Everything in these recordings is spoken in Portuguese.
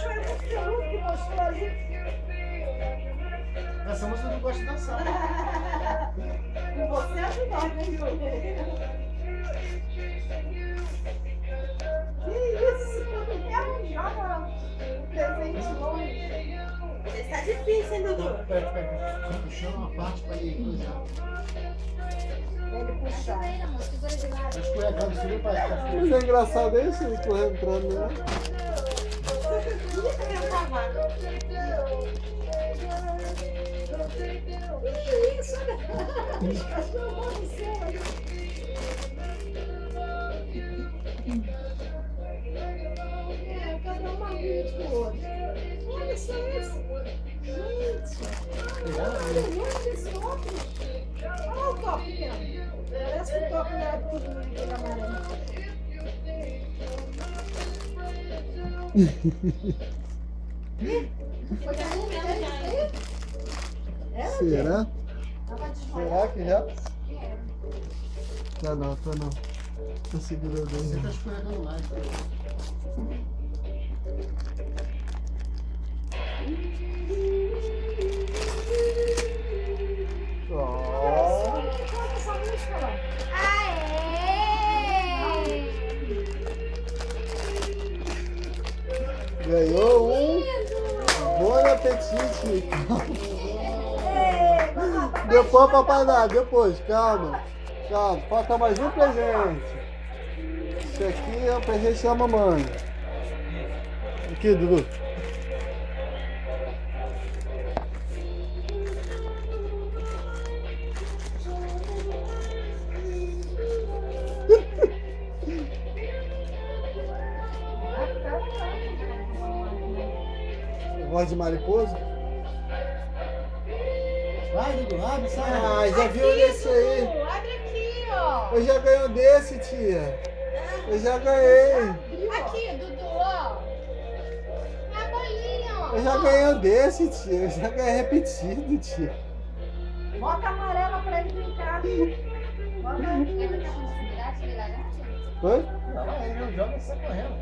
foi muito peludo que mostrou ali. Essa moça não gosta de dançar. E você ajudou, né, Júlia? Que isso? Quer um joga o presente longe. Esse tá difícil, hein, Dudu? Pega. Puxando uma parte pra ele cruzar. Ele puxar. Tá escorregando, subiu pra cá. Mas é engraçado isso, ele correndo entrando, né? Que isso? Os cachorros vão no céu. Cada uma vida do outro. Olha só isso. Gente, olha esse outro. Olha o copo pequeno. Parece que o copo não era tudo naquele amarelo. Será? Será que já? Tá não. Tá segurando Você tá aí. escorregando mais. Ó. Essa música lá. Ganhou um bom apetite. Depois, papai dá, depois, calma. Falta mais um presente. Esse aqui é o presente da mamãe. Aqui, Dudu. Voz de mariposa? Vai, Dudu, abre, sai. Ah, já viu esse aí? Abre aqui, ó. Eu já ganhei um desse, tia. Eu já ganhei. Aqui, Dudu, ó. A bolinha, ó. Eu já ganhei um desse, tia. Eu já ganhei repetido, tia. Bota amarela pra ele brincar. Bota Oi? Não, ele não joga e sai correndo.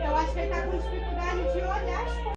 Eu acho que ele tá com dificuldade de olhar as coisas.